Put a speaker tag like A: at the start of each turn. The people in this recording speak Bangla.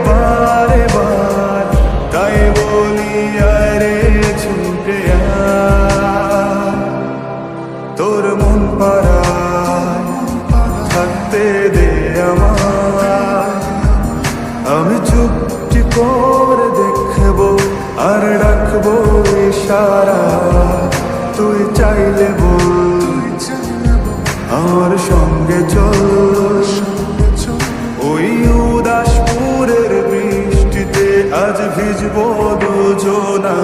A: বারে বার তাই বলি আরে ছুটে আয়, তোর মন পাড়ায় থাকতে দে আমায়। আমি চুপটি করে দেখবো আর ডাকবো ইশারা, তুই চাইলে বল আমার সঙ্গে চল। ওই উদাসপুরের বৃষ্টিতে আজ ভিজবো দুজনা।